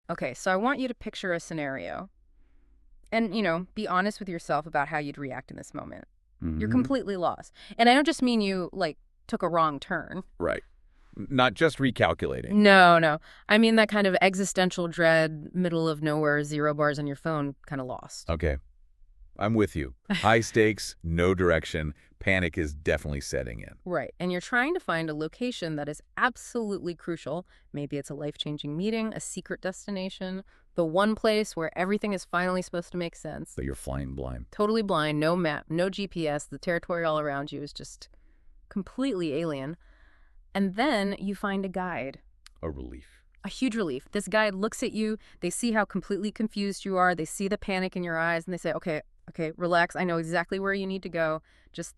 Okay, so I want you to picture a scenario and, be honest with yourself about how you'd react in this moment. You're Hmm. completely lost. And I don't just mean you, like, took a wrong turn. Right. Not just recalculating. No, no. I mean that kind of existential dread, middle of nowhere, 0 bars on your phone, kind of lost. Okay, I'm with you. High stakes, no direction. Panic is definitely setting in. Right. And you're trying to find a location that is absolutely crucial. Maybe it's a life-changing meeting, a secret destination, the one place where everything is finally supposed to make sense. But you're flying blind. Totally blind, no map, no GPS. The territory all around you is just completely alien. And then you find a guide. A relief. A huge relief. This guide looks at you. They see how completely confused you are. They see the panic in your eyes, and they say, okay, relax. I know exactly where you need to go. Just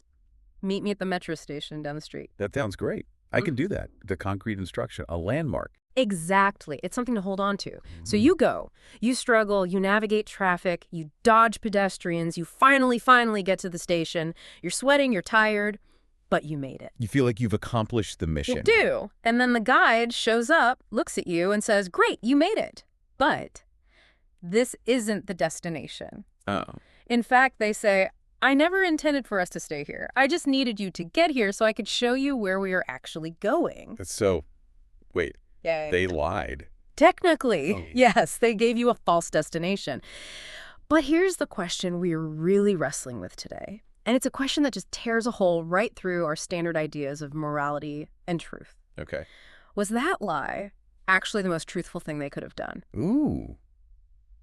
meet me at the metro station down the street. That sounds great. I can do that. The concrete instruction, a landmark. Exactly. It's something to hold on to. So you go. You struggle. You navigate traffic. You dodge pedestrians. You finally get to the station. You're sweating. You're tired. But you made it. You feel like you've accomplished the You mission. do. And then the guide shows up, looks at you, and says, "Great, you made it. But this isn't the destination." Oh. In fact, they say, "I never intended for us to stay here. I just needed you to get here so I could show you where we are actually going." So, wait, Yay. they lied. Technically, Oh. yes, they gave you a false destination. But here's the question we're really wrestling with today. And it's a question that just tears a hole right through our standard ideas of morality and truth. Okay. Was that lie actually the most truthful thing they could have done? Ooh.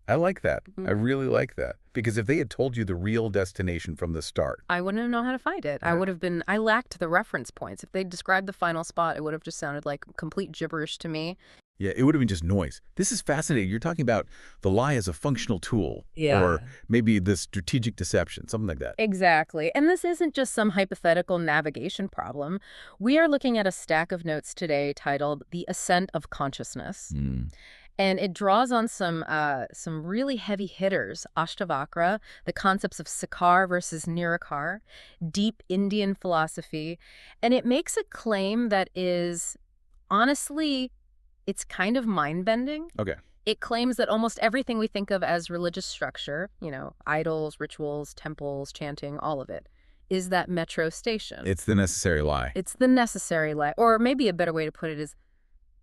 I like that. I Mhm. really like that. Because if they had told you the real destination from the start, I wouldn't have known how to find it. Yeah. I lacked the reference points. If they described the final spot, it would have just sounded like complete gibberish to me. yeah, it would have been just noise. This is fascinating. You're talking about the lie as a functional tool. Yeah. Or maybe the strategic deception, something like that. Exactly. And this isn't just some hypothetical navigation problem. We are looking at a stack of notes today titled The Ascent of Consciousness. And it draws on some really heavy hitters, Ashtavakra, the concepts of Sakar versus Nirakar, deep Indian philosophy. And it makes a claim that is, honestly, it's kind of mind-bending. Okay. It claims that almost everything we think of as religious structure, idols, rituals, temples, chanting, all of it, is that metro station. It's the necessary lie. It's the necessary life. Or maybe a better way to put it is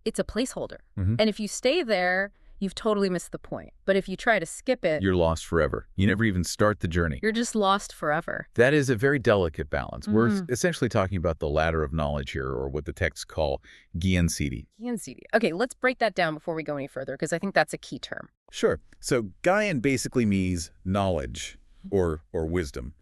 it's a placeholder. Mhm. And if you stay there, you've totally missed the point. But if you try to skip it, You're lost forever. You never even start the journey. you're just lost forever. That is a very delicate balance. We're Mhm. essentially talking about the ladder of knowledge here, or what the texts call Gyan Siddhi. Gyan Siddhi. Okay, let's break that down before we go any further, because I think that's a key term. Sure. So Gyan basically means knowledge or wisdom.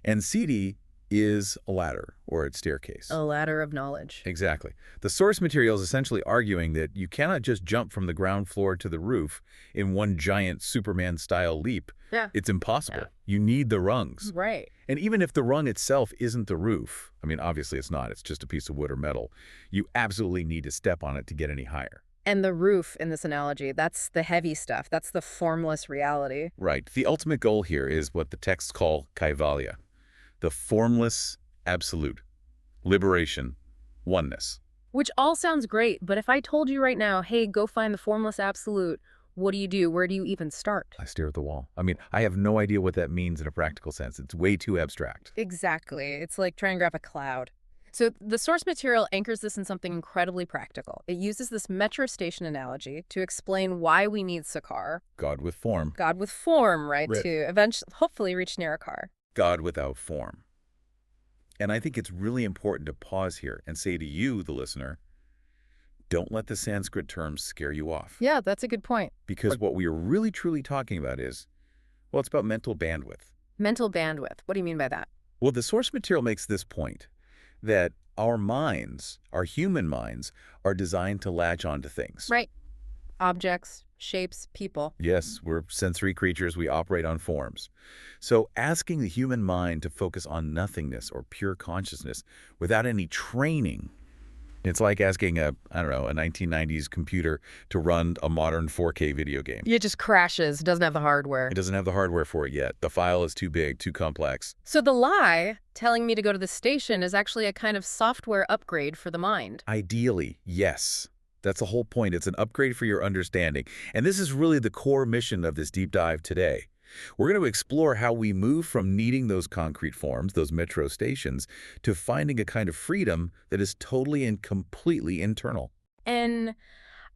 And Siddhi is a ladder or a staircase. A ladder of knowledge. Exactly. The source material is essentially arguing that you cannot just jump from the ground floor to the roof in one giant Superman-style leap. Yeah. It's impossible. Yeah. You need the rungs. Right. And even if the rung itself isn't the roof, I mean, obviously it's not, it's just a piece of wood or metal, you absolutely need to step on it to get any higher. And the roof in this analogy, that's the heavy stuff. That's the formless reality. Right. The ultimate goal here is what the texts call kaivalya, the formless absolute, liberation, oneness. Which all sounds great, but if I told you right now, hey, go find the formless absolute, what do you do? Where do you even start? I stare at the wall. I mean, I have no idea what that means in a practical sense. It's way too abstract. Exactly. It's like trying to grab a cloud. So the source material anchors this in something incredibly practical. It uses this metro station analogy to explain why we need Sakar, God with form, God with form, right, Right. to eventually, hopefully reach Nirakar. God without form. And I think it's really important to pause here and say to you, the listener, don't let the Sanskrit terms scare you off. Yeah, that's a good point. Because what we are really truly talking about is, well, it's about mental bandwidth. Mental bandwidth. What do you mean by that? Well, the source material makes this point, that our minds, our human minds, are designed to latch onto things. Right. Objects, shapes, people. Yes, we're sensory creatures. We operate on forms. So asking the human mind to focus on nothingness or pure consciousness without any training, it's like asking a 1990s computer to run a modern 4K video game. It just crashes, doesn't have the hardware. It doesn't have the hardware for it yet. The file is too big, too complex. So the lie, telling me to go to the station, is actually a kind of software upgrade for the mind. Ideally, yes. That's the whole point. It's an upgrade for your understanding. And this is really the core mission of this deep dive today. We're going to explore how we move from needing those concrete forms, those metro stations, to finding a kind of freedom that is totally and completely internal. And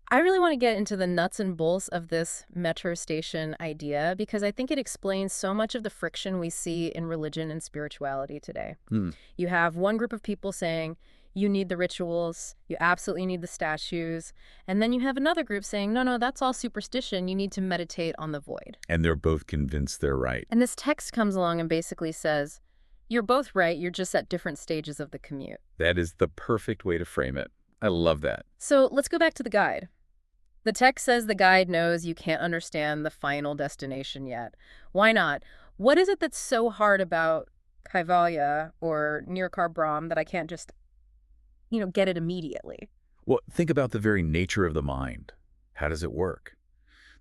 I really want to get into the nuts and bolts of this metro station idea because I think it explains so much of the friction we see in religion and spirituality today. You have one group of people saying, you need the rituals, you absolutely need the statues, and then you have another group saying, no, no, that's all superstition, you need to meditate on the void. And they're both convinced they're right. And this text comes along and basically says, you're both right, you're just at different stages of the commute. That is the perfect way to frame it. I love that. So let's go back to the guide. The text says the guide knows you can't understand the final destination yet. Why not? What is it that's so hard about Kaivalya or Nirkar Brahm that I can't just, get it immediately? Well, think about the very nature of the mind. How does it work?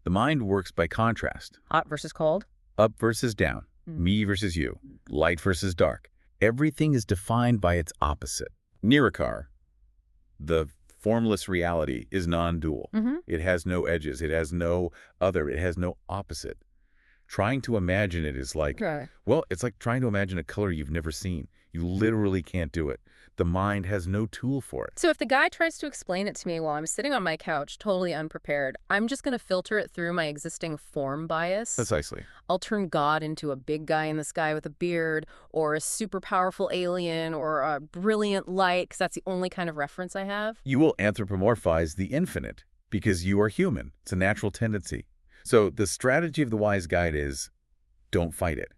The mind works by contrast. Hot versus cold? Up versus down. Me versus you. Light versus dark. Everything is defined by its opposite. Nirkar, the formless reality, is non-dual. It has no edges. It has no other. It has no opposite. Trying to imagine it is like, well, it's like trying to imagine a color you've never seen. You literally can't do it. The mind has no tool for it. So if the guy tries to explain it to me while I'm sitting on my couch, totally unprepared, I'm just going to filter it through my existing form bias. Precisely. I'll turn God into a big guy in the sky with a beard, or a super powerful alien, or a brilliant light, because that's the only kind of reference I have. You will anthropomorphize the infinite because you are human. It's a natural tendency. So the strategy of the wise guide is don't fight it.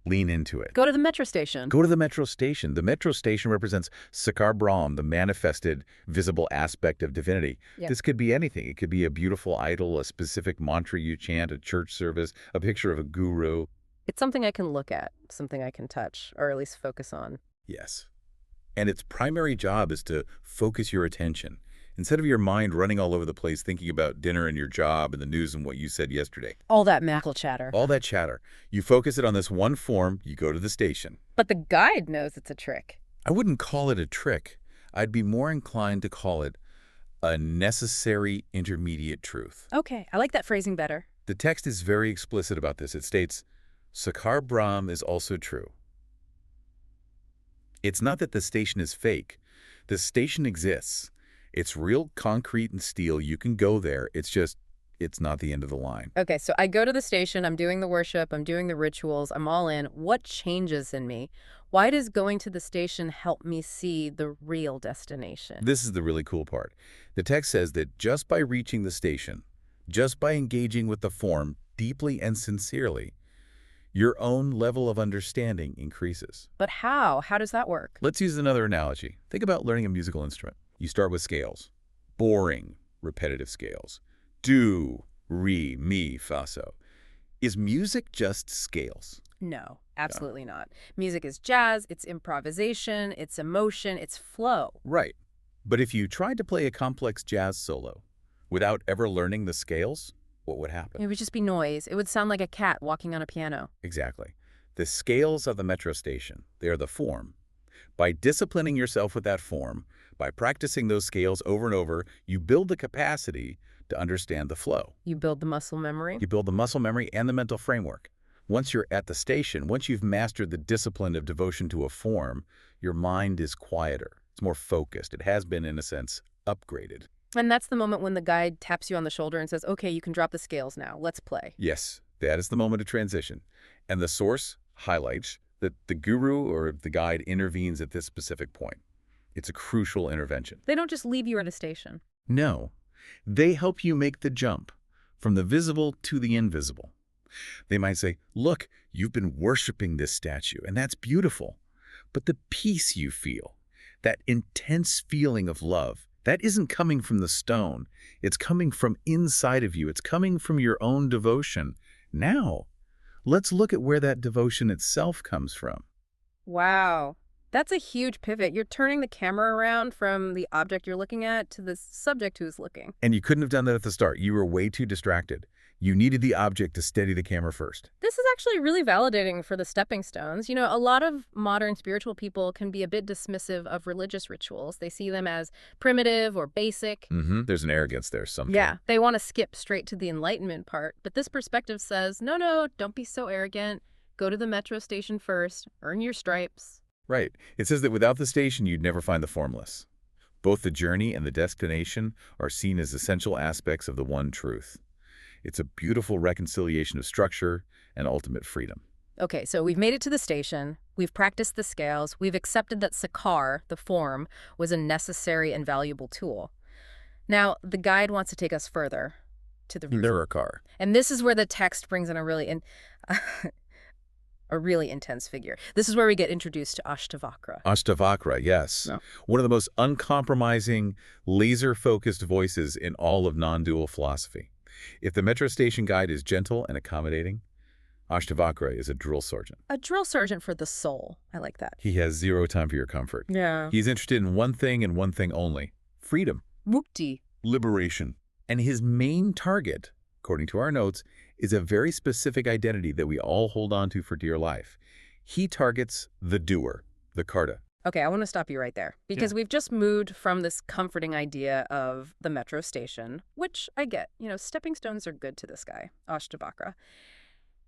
Lean into it. Go to the metro station. Go to the metro station. The metro station represents Sakar Brahm, the manifested, visible aspect of divinity. Yeah. This could be anything. It could be a beautiful idol, a specific mantra you chant, a church service, a picture of a guru. It's something I can look at, something I can touch, or at least focus on. Yes. And its primary job is to focus your attention. Instead of your mind running all over the place thinking about dinner and your job and the news and what you said yesterday. All that mackerel chatter. All that chatter. You focus it on this one form, you go to the station. But the guide knows it's a trick. I wouldn't call it a trick. I'd be more inclined to call it a necessary intermediate truth. Okay, I like that phrasing better. The text is very explicit about this. It states, Sakar Brahm is also true. It's not that the station is fake. The station exists. It's real concrete and steel. You can go there. It's not the end of the line. Okay, so I go to the station, I'm doing the worship, I'm doing the rituals, I'm all in. What changes in me? Why does going to the station help me see the real destination? This is the really cool part. The text says that just by reaching the station, just by engaging with the form deeply and sincerely, your own level of understanding increases. But how? How does that work? Let's use another analogy. Think about learning a musical instrument. You start with scales. Boring, repetitive scales. Do, re, mi, fa, so. Is music just scales? No, absolutely not. Music is jazz, it's improvisation, it's emotion, it's flow. Right. But if you tried to play a complex jazz solo without ever learning the scales, what would happen? It would just be noise. It would sound like a cat walking on a piano. Exactly. The scales of the metro station, they are the form. By disciplining yourself with that form, by practicing those scales over and over, you build the capacity to understand the flow. You build the muscle memory? You build the muscle memory and the mental framework. Once you're at the station, once you've mastered the discipline of devotion to a form, your mind is quieter. It's more focused. It has been, in a sense, upgraded. And that's the moment when the guide taps you on the shoulder and says, okay, you can drop the scales now. Let's play. Yes, that is the moment of transition. And the source highlights that the guru or the guide intervenes at this specific point. It's a crucial intervention. They don't just leave you at a station. No. They help you make the jump from the visible to the invisible. They might say, look, you've been worshiping this statue, and that's beautiful. But the peace you feel, that intense feeling of love, that isn't coming from the stone. It's coming from inside of you. It's coming from your own devotion. Now, let's look at where that devotion itself comes from. Wow. That's a huge pivot. You're turning the camera around from the object you're looking at to the subject who's looking. And you couldn't have done that at the start. You were way too distracted. You needed the object to steady the camera first. This is actually really validating for the stepping stones. A lot of modern spiritual people can be a bit dismissive of religious rituals. They see them as primitive or basic. There's an arrogance there sometimes. Yeah, they want to skip straight to the enlightenment part. But this perspective says, no, don't be so arrogant. Go to the metro station first. Earn your stripes. Right. It says that without the station, you'd never find the formless. Both the journey and the destination are seen as essential aspects of the one truth. It's a beautiful reconciliation of structure and ultimate freedom. Okay, so we've made it to the station. We've practiced the scales. We've accepted that Sakar, the form, was a necessary and valuable tool. Now, the guide wants to take us further to the Nirakar. And this is where the text brings in a really intense figure. This is where we get introduced to Ashtavakra. Ashtavakra, yes. No. One of the most uncompromising, laser-focused voices in all of non-dual philosophy. If the metro station guide is gentle and accommodating, Ashtavakra is a drill sergeant. A drill sergeant for the soul. I like that. He has zero time for your comfort. Yeah. He's interested in one thing and one thing only: freedom. Mukti. Liberation. And his main target, according to our notes, is a very specific identity that we all hold on to for dear life. He targets the doer, the karta. Okay, I want to stop you right there because we've just moved from this comforting idea of the metro station, which I get. Stepping stones are good to this guy, Ashtavakra.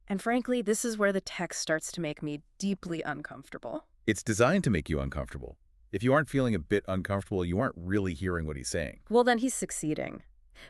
And frankly, this is where the text starts to make me deeply uncomfortable. It's designed to make you uncomfortable. If you aren't feeling a bit uncomfortable, you aren't really hearing what he's saying. Well, then he's succeeding.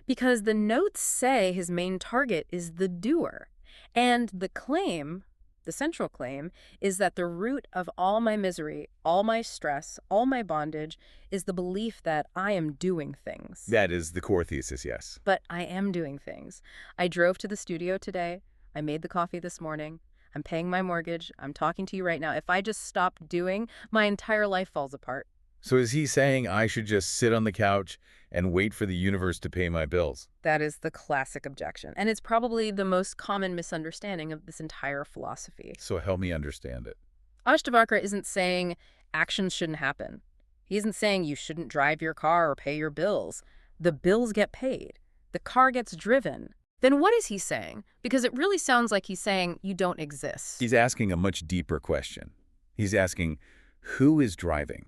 Because the notes say his main target is the doer. And the claim, the central claim, is that the root of all my misery, all my stress, all my bondage is the belief that I am doing things. That is the core thesis, yes. But I am doing things. I drove to the studio today. I made the coffee this morning. I'm paying my mortgage. I'm talking to you right now. If I just stop doing, my entire life falls apart. So is he saying I should just sit on the couch and wait for the universe to pay my bills? That is the classic objection. And it's probably the most common misunderstanding of this entire philosophy. So help me understand it. Ashtavakra isn't saying actions shouldn't happen. He isn't saying you shouldn't drive your car or pay your bills. The bills get paid. The car gets driven. Then what is he saying? Because it really sounds like he's saying you don't exist. He's asking a much deeper question. He's asking, who is driving?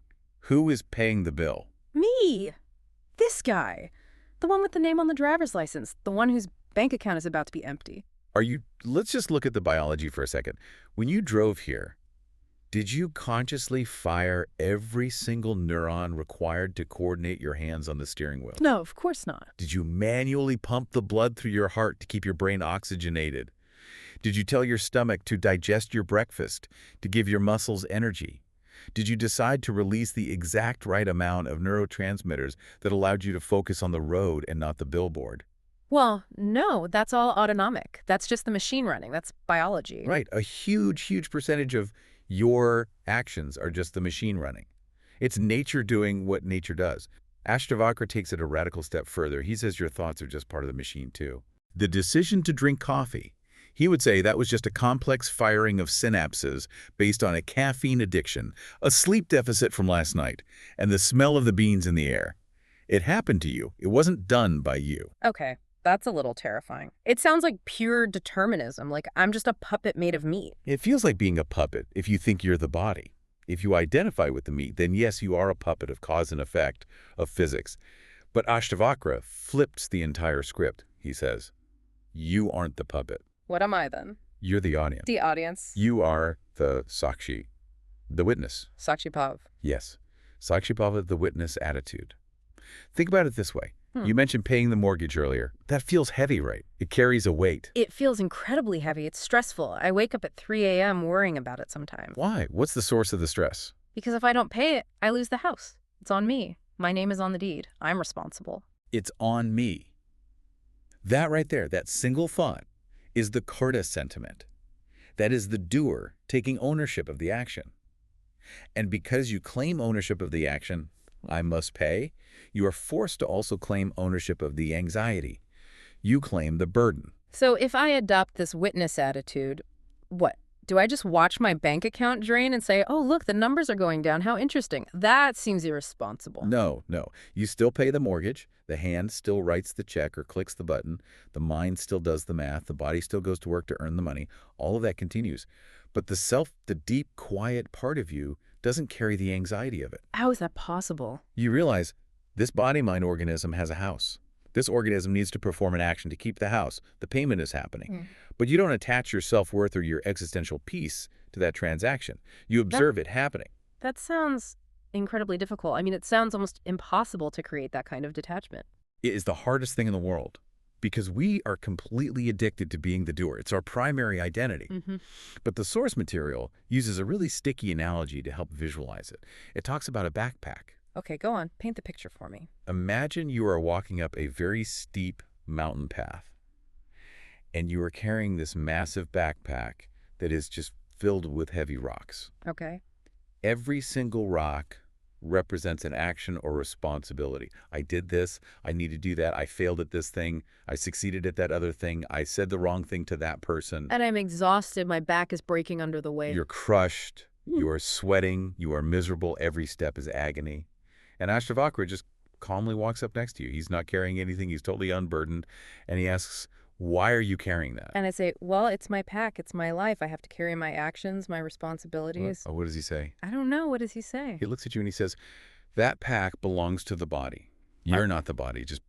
Who is paying the bill? Me. This guy. The one with the name on the driver's license. The one whose bank account is about to be empty. Let's just look at the biology for a second. When you drove here, did you consciously fire every single neuron required to coordinate your hands on the steering wheel? No, of course not. Did you manually pump the blood through your heart to keep your brain oxygenated? Did you tell your stomach to digest your breakfast, to give your muscles energy? Did you decide to release the exact right amount of neurotransmitters that allowed you to focus on the road and not the billboard? Well, no, that's all autonomic. That's just the machine running. That's biology. Right. A huge, huge percentage of your actions are just the machine running. It's nature doing what nature does. Ashtavakra takes it a radical step further. He says your thoughts are just part of the machine too. The decision to drink coffee, he would say that was just a complex firing of synapses based on a caffeine addiction, a sleep deficit from last night, and the smell of the beans in the air. It happened to you. It wasn't done by you. Okay, that's a little terrifying. It sounds like pure determinism, like I'm just a puppet made of meat. It feels like being a puppet if you think you're the body. If you identify with the meat, then yes, you are a puppet of cause and effect, of physics. But Ashtavakra flips the entire script. He says, you aren't the puppet. What am I then? You're the audience. The audience. You are the Sakshi, the witness. Sakshipav. Yes. Sakshipava, the witness attitude. Think about it this way. You mentioned paying the mortgage earlier. That feels heavy, right? It carries a weight. It feels incredibly heavy. It's stressful. I wake up at 3 a.m. worrying about it sometimes. Why? What's the source of the stress? Because if I don't pay it, I lose the house. It's on me. My name is on the deed. I'm responsible. It's on me. That right there, that single thought, is the karta sentiment. That is the doer taking ownership of the action. And because you claim ownership of the action, I must pay, you are forced to also claim ownership of the anxiety. You claim the burden. So if I adopt this witness attitude, what? do I just watch my bank account drain and say, oh, look, the numbers are going down. How interesting. That seems irresponsible. No, no. You still pay the mortgage. The hand still writes the check or clicks the button. The mind still does the math. The body still goes to work to earn the money. All of that continues. But the deep, quiet part of you doesn't carry the anxiety of it. How is that possible? You realize this body-mind organism has a house. This organism needs to perform an action to keep the house. The payment is happening. But you don't attach your self-worth or your existential peace to that transaction. You observe it happening. That sounds incredibly difficult. I mean, it sounds almost impossible to create that kind of detachment. It is the hardest thing in the world because we are completely addicted to being the doer. It's our primary identity. But the source material uses a really sticky analogy to help visualize it. It talks about a backpack. Okay, go on. Paint the picture for me. Imagine you are walking up a very steep mountain path, and you are carrying this massive backpack that is just filled with heavy rocks. Okay. Every single rock represents an action or responsibility. I did this. I need to do that. I failed at this thing. I succeeded at that other thing. I said the wrong thing to that person. And I'm exhausted. My back is breaking under the weight. You're crushed. You are sweating. You are miserable. Every step is agony. And Ashtavakra just calmly walks up next to you. He's not carrying anything. He's totally unburdened. And he asks, why are you carrying that? And I say, well, it's my pack. It's my life. I have to carry my actions, my responsibilities. What does he say? I don't know. What does he say? He looks at you and he says, that pack belongs to the body. You're not the body. Just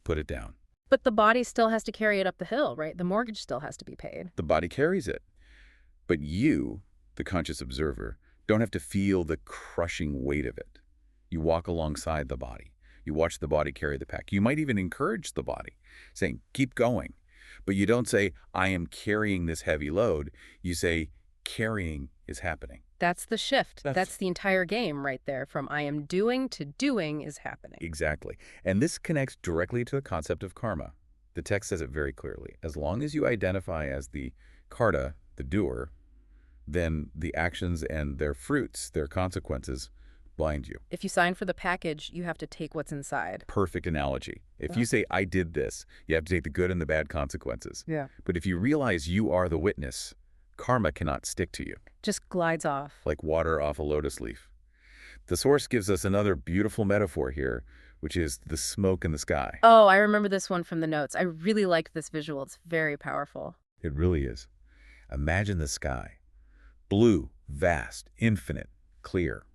put it down. But the body still has to carry it up the hill, right? The mortgage still has to be paid. The body carries it. But you, the conscious observer, don't have to feel the crushing weight of it. You walk alongside the body. You watch the body carry the pack. You might even encourage the body, saying, keep going. But you don't say, I am carrying this heavy load. You say, carrying is happening. That's the shift. That's the entire game right there. From I am doing to doing is happening. Exactly. And this connects directly to the concept of karma. The text says it very clearly. As long as you identify as the karta, the doer, then the actions and their fruits, their consequences, blind you. If you sign for the package, you have to take what's inside. Perfect analogy. If you say, I did this, you have to take the good and the bad consequences. Yeah. But if you realize you are the witness, karma cannot stick to you. Just glides off. Like water off a lotus leaf. The source gives us another beautiful metaphor here, which is the smoke in the sky. Oh, I remember this one from the notes. I really liked this visual. It's very powerful. It really is. Imagine the sky. Blue, vast, infinite, clear.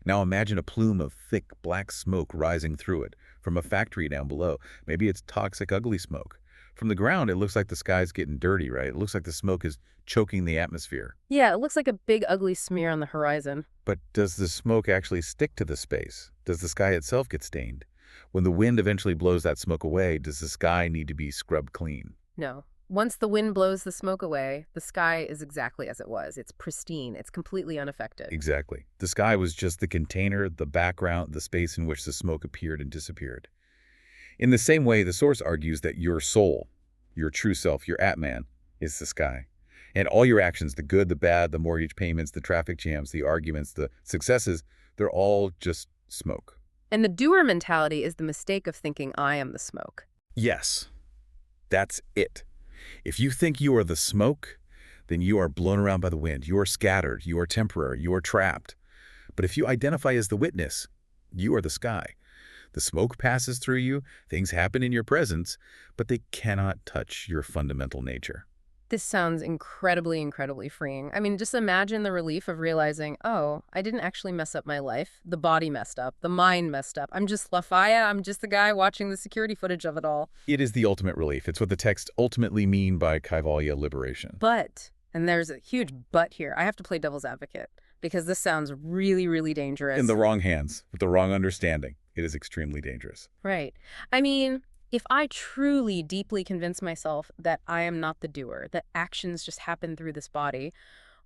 Now imagine a plume of thick black smoke rising through it from a factory down below. Maybe it's toxic, ugly smoke. From the ground, it looks like the sky's getting dirty, right? It looks like the smoke is choking the atmosphere. Yeah, it looks like a big, ugly smear on the horizon. But does the smoke actually stick to the space? Does the sky itself get stained? When the wind eventually blows that smoke away, does the sky need to be scrubbed clean? No. Once the wind blows the smoke away, the sky is exactly as it was. It's pristine. It's completely unaffected. Exactly. The sky was just the container, the background, the space in which the smoke appeared and disappeared. In the same way, the source argues that your soul, your true self, your Atman, is the sky. And all your actions, the good, the bad, the mortgage payments, the traffic jams, the arguments, the successes, they're all just smoke. And the doer mentality is the mistake of thinking I am the smoke. Yes, that's it. If you think you are the smoke, then you are blown around by the wind. You are scattered. You are temporary. You are trapped. But if you identify as the witness, you are the sky. The smoke passes through you, things happen in your presence, but they cannot touch your fundamental nature. This sounds incredibly, incredibly freeing. I mean, just imagine the relief of realizing, oh, I didn't actually mess up my life. The body messed up. The mind messed up. I'm just Lafaya. I'm just the guy watching the security footage of it all. It is the ultimate relief. It's what the text ultimately mean by Kaivalya liberation. But, and there's a huge but here, I have to play devil's advocate because this sounds really, really dangerous. In the wrong hands, with the wrong understanding, it is extremely dangerous. Right. I mean, if I truly deeply convince myself that I am not the doer, that actions just happen through this body,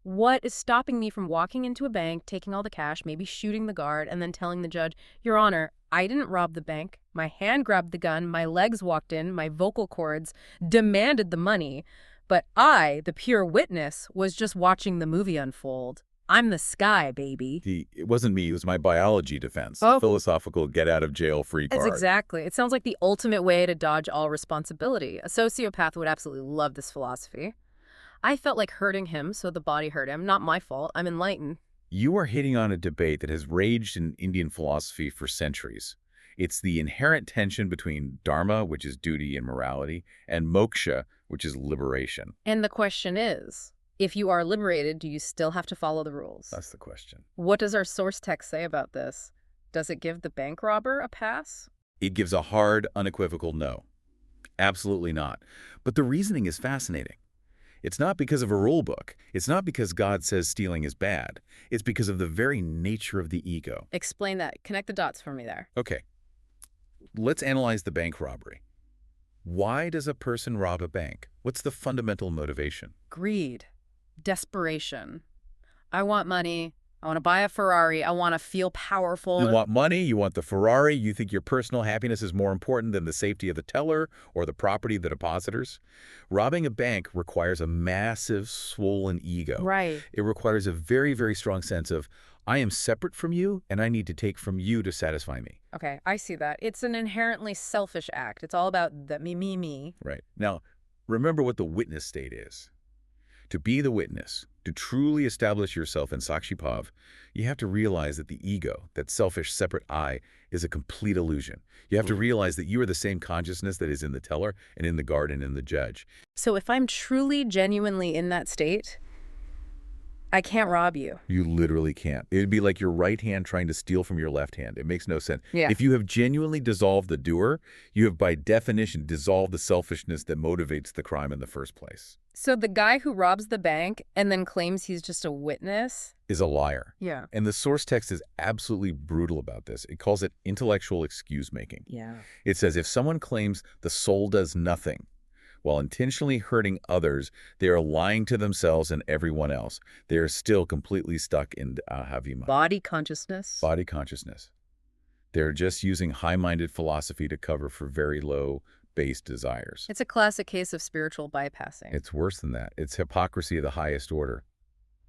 what is stopping me from walking into a bank, taking all the cash, maybe shooting the guard, and then telling the judge, Your Honor, I didn't rob the bank. My hand grabbed the gun, my legs walked in, my vocal cords demanded the money, but I, the pure witness, was just watching the movie unfold. I'm the sky, baby. It wasn't me. It was my biology defense. Oh. Philosophical get-out-of-jail-free card. That's exactly. It sounds like the ultimate way to dodge all responsibility. A sociopath would absolutely love this philosophy. I felt like hurting him, so the body hurt him. Not my fault. I'm enlightened. You are hitting on a debate that has raged in Indian philosophy for centuries. It's the inherent tension between dharma, which is duty and morality, and moksha, which is liberation. And the question is, if you are liberated, do you still have to follow the rules? That's the question. What does our source text say about this? Does it give the bank robber a pass? It gives a hard, unequivocal no. Absolutely not. But the reasoning is fascinating. It's not because of a rule book. It's not because God says stealing is bad. It's because of the very nature of the ego. Explain that. Connect the dots for me there. Okay, let's analyze the bank robbery. Why does a person rob a bank? What's the fundamental motivation? Greed. Desperation. I want money. I want to buy a Ferrari. I want to feel powerful. You want money, you want the Ferrari, you think your personal happiness is more important than the safety of the teller or the property of the depositors. Robbing a bank requires a massive, swollen ego. Right. It requires a very, very strong sense of, I am separate from you, and I need to take from you to satisfy me. Okay, I see that. It's an inherently selfish act. It's all about the me, me, me. Right. Now, remember what the witness state is. To be the witness, to truly establish yourself in Sakshibhav, you have to realize that the ego, that selfish, separate I, is a complete illusion. You have to realize that you are the same consciousness that is in the teller and in the guard and in the judge. So if I'm truly, genuinely in that state, I can't rob you. You literally can't. It would be like your right hand trying to steal from your left hand. It makes no sense. Yeah. If you have genuinely dissolved the doer, you have by definition dissolved the selfishness that motivates the crime in the first place. So the guy who robs the bank and then claims he's just a witness? Is a liar. Yeah. And the source text is absolutely brutal about this. It calls it intellectual excuse-making. Yeah. It says if someone claims the soul does nothing, while intentionally hurting others, they are lying to themselves and everyone else. They are still completely stuck in Havima. Body consciousness? Body consciousness. They're just using high-minded philosophy to cover for very low base desires. It's a classic case of spiritual bypassing. It's worse than that. It's hypocrisy of the highest order.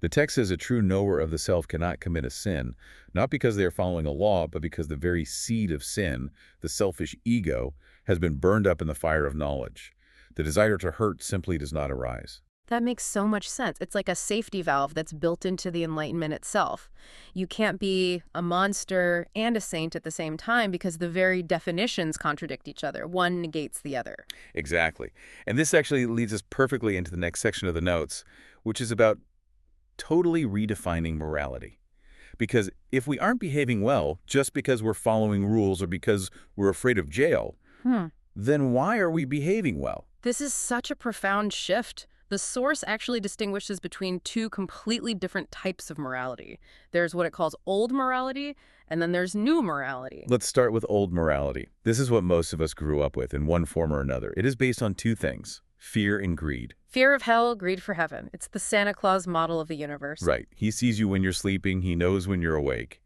The text says a true knower of the self cannot commit a sin, not because they are following a law, but because the very seed of sin, the selfish ego, has been burned up in the fire of knowledge. The desire to hurt simply does not arise. That makes so much sense. It's like a safety valve that's built into the Enlightenment itself. You can't be a monster and a saint at the same time because the very definitions contradict each other. One negates the other. Exactly. And this actually leads us perfectly into the next section of the notes, which is about totally redefining morality. Because if we aren't behaving well just because we're following rules or because we're afraid of jail, then why are we behaving well? This is such a profound shift. The source actually distinguishes between two completely different types of morality. There's what it calls old morality, and then there's new morality. Let's start with old morality. This is what most of us grew up with in one form or another. It is based on two things, fear and greed. Fear of hell, greed for heaven. It's the Santa Claus model of the universe. Right. He sees you when you're sleeping. He knows when you're awake.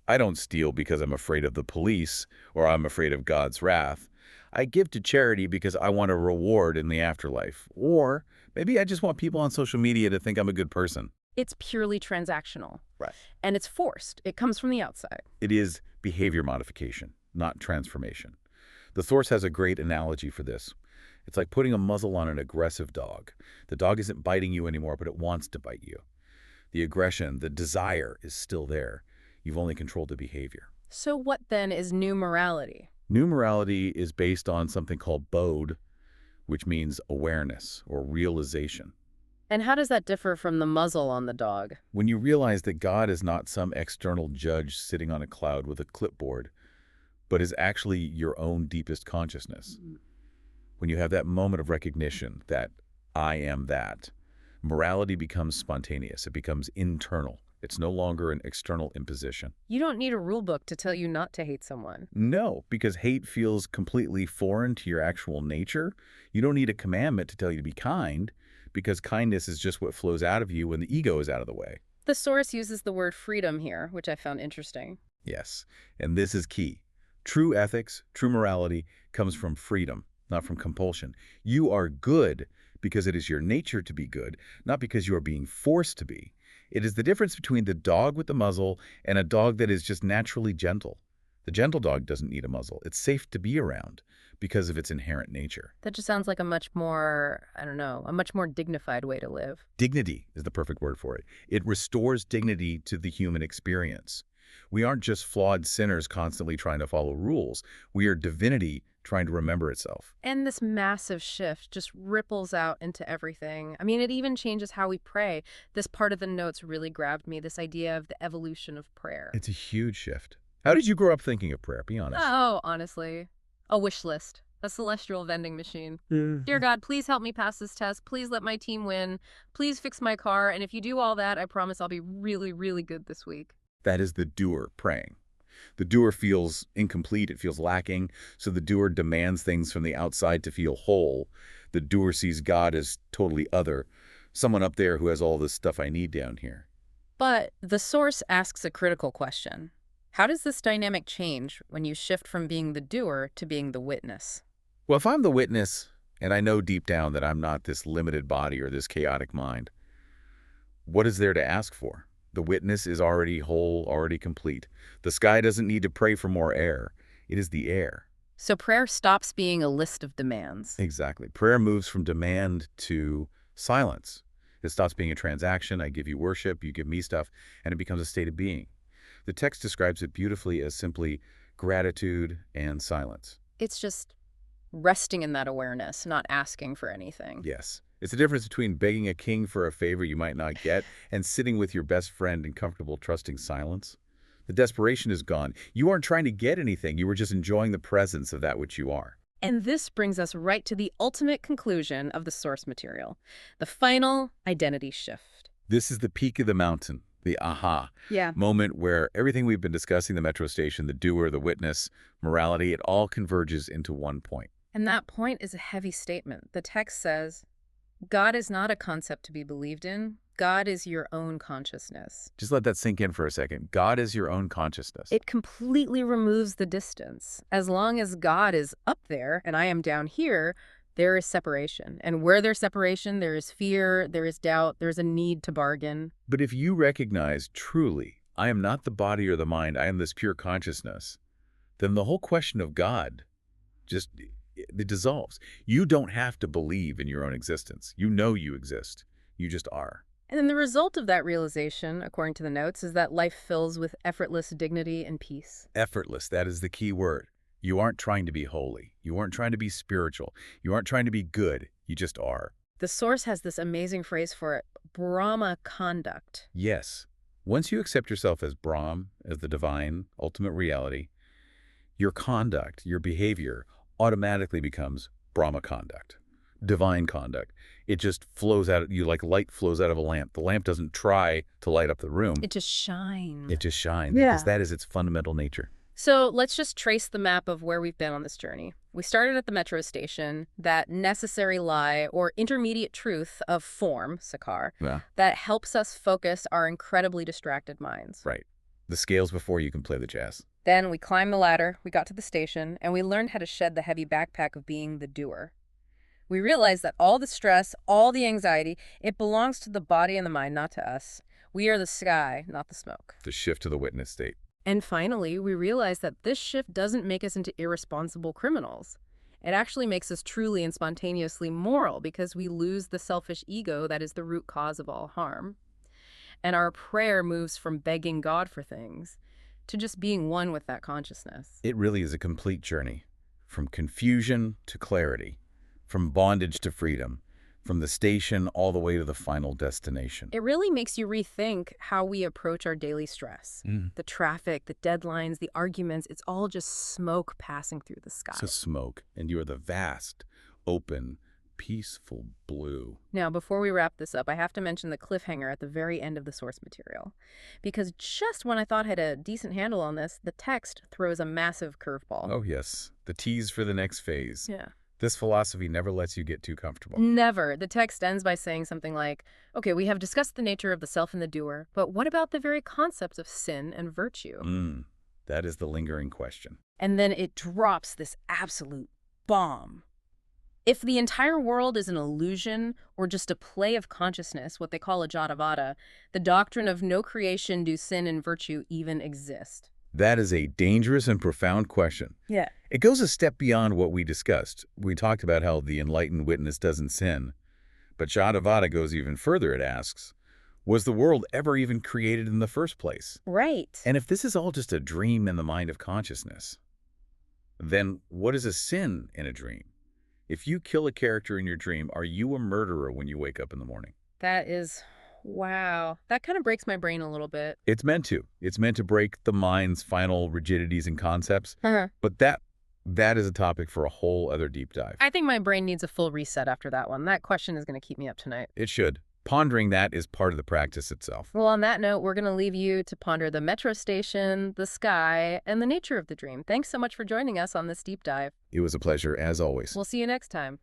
I don't steal because I'm afraid of the police or I'm afraid of God's wrath. I give to charity because I want a reward in the afterlife. Or maybe I just want people on social media to think I'm a good person. It's purely transactional. Right. And it's forced. It comes from the outside. It is behavior modification, not transformation. The source has a great analogy for this. It's like putting a muzzle on an aggressive dog. The dog isn't biting you anymore, but it wants to bite you. The aggression, the desire is still there. You've only controlled the behavior. So what then is new morality? New morality is based on something called bodh, which means awareness or realization. And how does that differ from the muzzle on the dog? When you realize that God is not some external judge sitting on a cloud with a clipboard, but is actually your own deepest consciousness. When you have that moment of recognition that I am that, morality becomes spontaneous. It becomes internal. It's no longer an external imposition. You don't need a rule book to tell you not to hate someone. No, because hate feels completely foreign to your actual nature. You don't need a commandment to tell you to be kind, because kindness is just what flows out of you when the ego is out of the way. The source uses the word freedom here, which I found interesting. Yes, and this is key. True ethics, true morality comes from freedom, not from compulsion. You are good because it is your nature to be good, not because you are being forced to be. It is the difference between the dog with the muzzle and a dog that is just naturally gentle. The gentle dog doesn't need a muzzle. It's safe to be around because of its inherent nature. That just sounds like a much more, I don't know, a much more dignified way to live. Dignity is the perfect word for it. It restores dignity to the human experience. We aren't just flawed sinners constantly trying to follow rules. We are divinity trying to remember itself. And this massive shift just ripples out into everything. I mean, it even changes how we pray. This part of the notes really grabbed me, this idea of the evolution of prayer. It's a huge shift. How did you grow up thinking of prayer? Be honest. Oh, honestly, a wish list. A celestial vending machine. Dear God, please help me pass this test. Please let my team win. Please fix my car. And if you do all that, I promise I'll be really, really good this week. That is the doer praying. The doer feels incomplete, it feels lacking, so the doer demands things from the outside to feel whole. The doer sees God as totally other, someone up there who has all this stuff I need down here. But the source asks a critical question. How does this dynamic change when you shift from being the doer to being the witness? Well, if I'm the witness, and I know deep down that I'm not this limited body or this chaotic mind, what is there to ask for? The witness is already whole, already complete. The sky doesn't need to pray for more air. It is the air. So prayer stops being a list of demands. Exactly. Prayer moves from demand to silence. It stops being a transaction. I give you worship, you give me stuff, and it becomes a state of being. The text describes it beautifully as simply gratitude and silence. It's just resting in that awareness, not asking for anything. Yes. It's the difference between begging a king for a favor you might not get and sitting with your best friend in comfortable, trusting silence. The desperation is gone. You aren't trying to get anything. You were just enjoying the presence of that which you are. And this brings us right to the ultimate conclusion of the source material, the final identity shift. This is the peak of the mountain, the aha moment where everything we've been discussing, the metro station, the doer, the witness, morality, it all converges into one point. And that point is a heavy statement. The text says, God is not a concept to be believed in. God is your own consciousness. Just let that sink in for a second. God is your own consciousness. It completely removes the distance. As long as God is up there and I am down here, there is separation. And where there's separation, there is fear, there is doubt, there's a need to bargain. But if you recognize truly, I am not the body or the mind, I am this pure consciousness, then the whole question of God just it dissolves. You don't have to believe in your own existence. You know you exist. You just are. And then the result of that realization, according to the notes, is that life fills with effortless dignity and peace. Effortless, that is the key word. You aren't trying to be holy. You aren't trying to be spiritual. You aren't trying to be good. You just are. The source has this amazing phrase for it, Brahma conduct. Yes. Once you accept yourself as Brahm, as the divine, ultimate reality, your conduct, your behavior, automatically becomes Brahma conduct, divine conduct. It just flows out, you like light flows out of a lamp. The lamp doesn't try to light up the room. It just shines. It just shines because that is its fundamental nature. So let's just trace the map of where we've been on this journey. We started at the metro station, that necessary lie or intermediate truth of form, Sakar, that helps us focus our incredibly distracted minds. Right. The scales before you can play the jazz. Then we climbed the ladder, we got to the station, and we learned how to shed the heavy backpack of being the doer. We realized that all the stress, all the anxiety, it belongs to the body and the mind, not to us. We are the sky, not the smoke. The shift to the witness state. And finally, we realized that this shift doesn't make us into irresponsible criminals. It actually makes us truly and spontaneously moral because we lose the selfish ego that is the root cause of all harm. And our prayer moves from begging God for things to just being one with that consciousness. It really is a complete journey, from confusion to clarity, from bondage to freedom, from the station all the way to the final destination. It really makes you rethink how we approach our daily stress. The traffic, the deadlines, the arguments, it's all just smoke passing through the sky. It's a smoke, and you are the vast, open, peaceful blue. Now, before we wrap this up, I have to mention the cliffhanger at the very end of the source material. Because just when I thought I had a decent handle on this, the text throws a massive curveball. Oh, yes. The tease for the next phase. Yeah. This philosophy never lets you get too comfortable. Never. The text ends by saying something like, okay, we have discussed the nature of the self and the doer, but what about the very concepts of sin and virtue? That is the lingering question. And then it drops this absolute bomb. If the entire world is an illusion or just a play of consciousness, what they call a Jatavada, the doctrine of no creation do sin and virtue even exist. That is a dangerous and profound question. Yeah. It goes a step beyond what we discussed. We talked about how the enlightened witness doesn't sin. But Shatavada goes even further. It asks, was the world ever even created in the first place? Right. And if this is all just a dream in the mind of consciousness, then what is a sin in a dream? If you kill a character in your dream, are you a murderer when you wake up in the morning? That is, wow. That kind of breaks my brain a little bit. It's meant to. It's meant to break the mind's final rigidities and concepts. Uh-huh. But that is a topic for a whole other deep dive. I think my brain needs a full reset after that one. That question is going to keep me up tonight. It should. Pondering that is part of the practice itself. Well, on that note, we're going to leave you to ponder the metro station, the sky, and the nature of the dream. Thanks so much for joining us on this deep dive. It was a pleasure, as always. We'll see you next time.